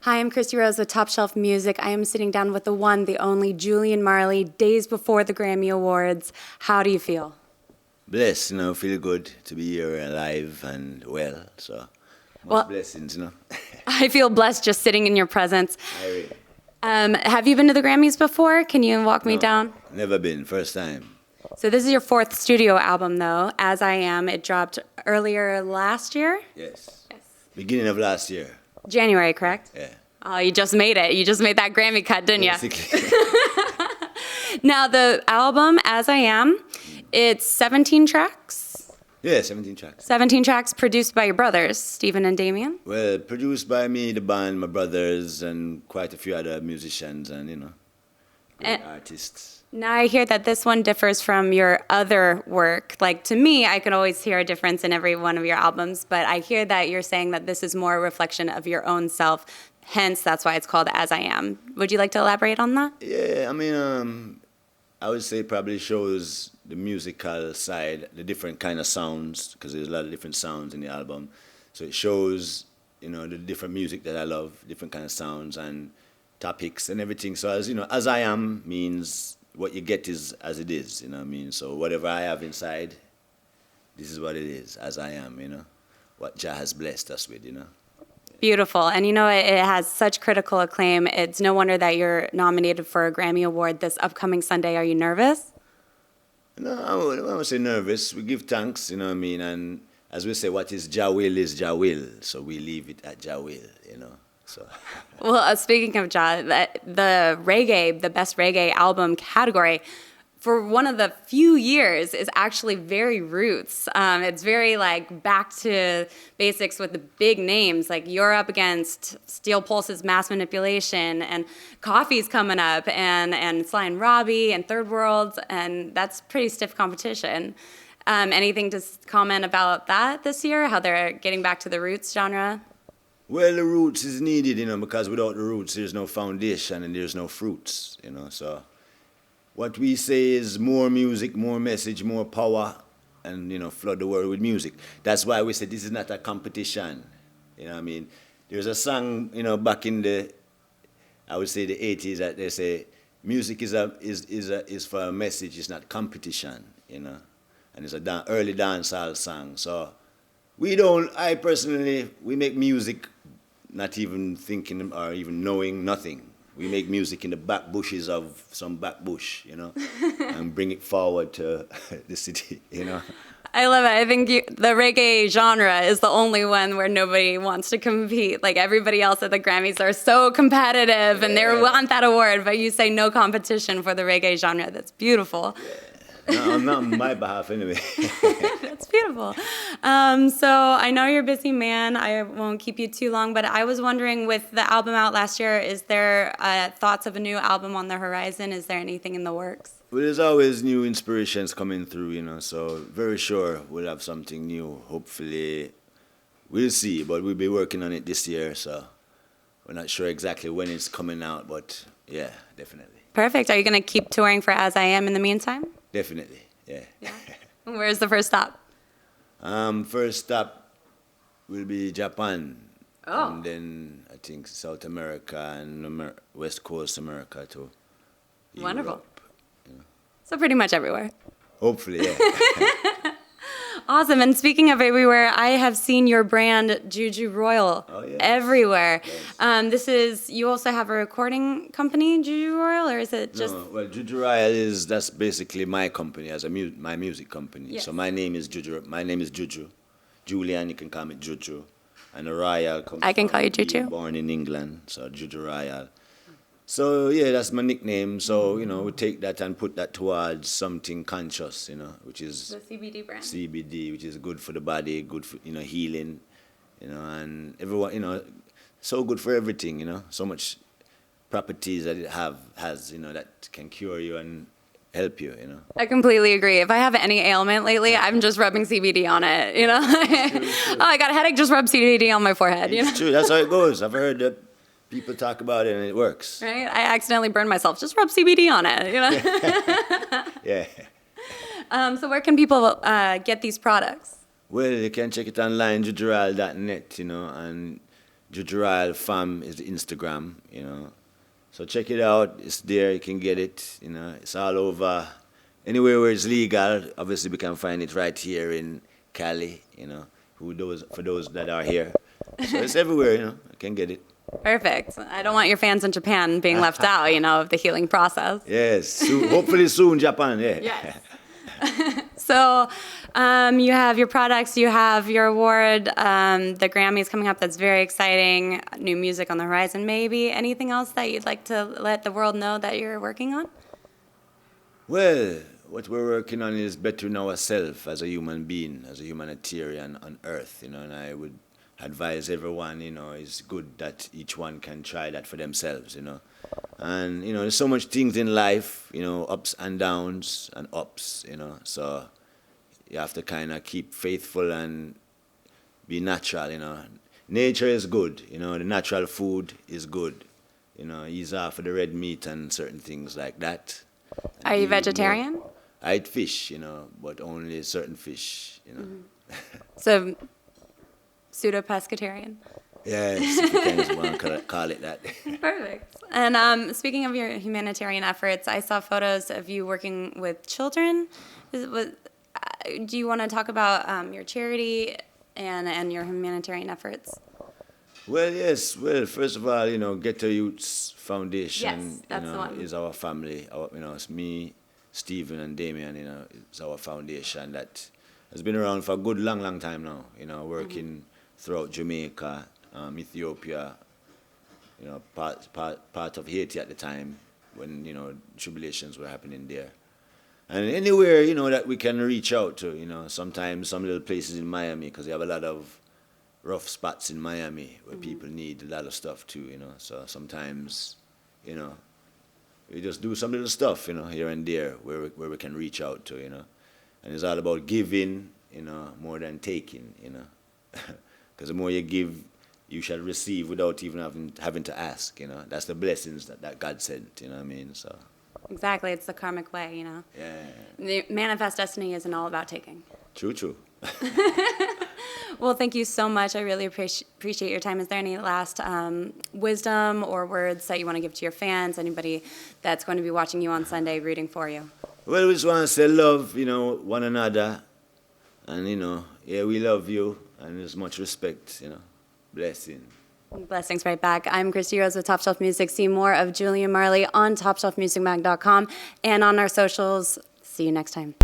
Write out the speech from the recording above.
Hi, I'm Kristy Rose with Top Shelf Music. I am sitting down with the one, the only Julian Marley, days before the Grammy Awards. How do you feel? Blessed, feel good to be here alive and well, so blessings, I feel blessed just sitting in your presence. Really. Have you been to the Grammys before? Can you walk me down? Never been, first time. So this is your fourth studio album, though, As I Am. It dropped earlier last year? Yes. Beginning of last year. January, correct? Yeah. Oh, you just made it. You just made that Grammy cut, didn't you? Basically. Now, the album, As I Am, it's 17 tracks? Yeah, 17 tracks. 17 tracks produced by your brothers, Stephen and Damien? Well, produced by me, the band, my brothers, and quite a few other musicians and, great artists. Now I hear that this one differs from your other work. Like, to me, I could always hear a difference in every one of your albums, but I hear that you're saying that this is more a reflection of your own self, hence that's why it's called As I Am. Would you like to elaborate on that? Yeah, I would say it probably shows the musical side, the different kind of sounds, because there's a lot of different sounds in the album. So it shows, the different music that I love, different kind of sounds and topics and everything. So as I am means what you get is as it is, So whatever I have inside, this is what it is, as I am, What Jah has blessed us with, Beautiful. And it has such critical acclaim. It's no wonder that you're nominated for a Grammy Award this upcoming Sunday. Are you nervous? No, I won't say nervous. We give thanks, And as we say, what is Jah will is Jah will. So we leave it at Jah will, So. Well, speaking of Jah, the best reggae album category, for one of the few years, is actually very roots. It's very back to basics with the big names. Like, you're up against Steel Pulse's Mass Manipulation, and Coffee's coming up, and Sly and Robbie, and Third World, and that's pretty stiff competition. Anything to comment about that this year? How they're getting back to the roots genre? Well, the roots is needed, because without the roots, there's no foundation and there's no fruits, So what we say is more music, more message, more power, and, flood the world with music. That's why we say this is not a competition, There's a song, back in I would say the 80s, that they say music is for a message, it's not competition, And it's a early dancehall song, so I personally, we make music not even thinking or even knowing nothing. We make music in the back bushes of some back bush, and bring it forward to the city, I love it. I think the reggae genre is the only one where nobody wants to compete. Like, everybody else at the Grammys are so competitive and they want that award, but you say no competition for the reggae genre. That's beautiful. Yeah. No, not on my behalf anyway. That's beautiful. So I know you're a busy man. I won't keep you too long, but I was wondering, with the album out last year, is there thoughts of a new album on the horizon? Is there anything in the works? Well, there's always new inspirations coming through, so very sure we'll have something new. Hopefully, we'll see, but we'll be working on it this year, so we're not sure exactly when it's coming out, but yeah, definitely. Perfect. Are you going to keep touring for As I Am in the meantime? Definitely, yeah. Where's the first stop? First stop will be Japan. Oh. And then I think South America and West Coast America too. Wonderful. Europe, So pretty much everywhere. Hopefully, yeah. Awesome. And speaking of everywhere, I have seen your brand JuJu Royal everywhere. Yes. You also have a recording company, JuJu Royal, or is it just? No, well, JuJu Royal that's basically my company, my music company. Yes. So my name is JuJu. My name is JuJu. Julian, you can call me JuJu. And the Royal comes I can call you JuJu. Born in England, so JuJu Royal. So yeah, that's my nickname. So we take that and put that towards something conscious, which is The CBD brand. CBD, which is good for the body, good for healing, and everyone, so good for everything, so much properties that it has, that can cure you and help you, I completely agree. If I have any ailment lately, I'm just rubbing CBD on it, Oh, I got a headache, just rub CBD on my forehead, It's true. That's how it goes. I've heard that people talk about it and it works. Right? I accidentally burned myself. Just rub CBD on it, Yeah. So where can people get these products? Well, you can check it online, jujuroyal.net, and JuJu Royal Fam is the Instagram, you know. So check it out. It's there. You can get it. You know, it's all over. Anywhere where it's legal. Obviously, we can find it right here in Cali. You know, for those that are here. So it's everywhere. You know, I can get it. Perfect. I don't want your fans in Japan being left out, you know, of the healing process. Yes. Hopefully soon, Japan. Yeah. Yes. So you have your products, you have your award, the Grammys coming up. That's very exciting. New music on the horizon, maybe. Anything else that you'd like to let the world know that you're working on? Well, what we're working on is bettering ourselves as a human being, as a humanitarian on Earth, you know, and I would advise everyone, you know, it's good that each one can try that for themselves, you know. And, you know, there's so much things in life, you know, ups and downs and ups, you know, so you have to kind of keep faithful and be natural, you know. Nature is good, you know, the natural food is good, you know, ease off of the red meat and certain things like that. Are you vegetarian? I eat fish, you know, but only certain fish, you know. Mm-hmm. So, pseudo-pescatarian? Yes, if you can want to call it that. Perfect. And speaking of your humanitarian efforts, I saw photos of you working with children. Do you want to talk about your charity and your humanitarian efforts? Well, yes. Well, first of all, you know, Get to Youth's Foundation, Yes, that's you know, the one. is our family. You know, it's me, Stephen, and Damien. You know, it's our foundation that has been around for a good long time now. You know, working throughout Jamaica, Ethiopia. You know, part of Haiti at the time when, you know, tribulations were happening there. And anywhere, you know, that we can reach out to, you know, sometimes some little places in Miami, because we have a lot of rough spots in Miami where people need a lot of stuff too, you know. So sometimes, you know, we just do some little stuff, you know, here and there where we can reach out to, you know. And it's all about giving, you know, more than taking, you know. Because the more you give, you shall receive without even having to ask, you know. That's the blessings that God sent, you know what I mean? So. Exactly, it's the karmic way, you know. Yeah. The manifest destiny isn't all about taking. True. Well, thank you so much. I really appreciate your time. Is there any last wisdom or words that you want to give to your fans, anybody that's going to be watching you on Sunday rooting for you? Well, we just want to say love, you know, one another. And, you know, yeah, we love you. And there's much respect, you know. Blessing. Blessings right back. I'm Kristy Rose with Top Shelf Music. See more of Julian Marley on TopShelfMusicMag.com and on our socials. See you next time.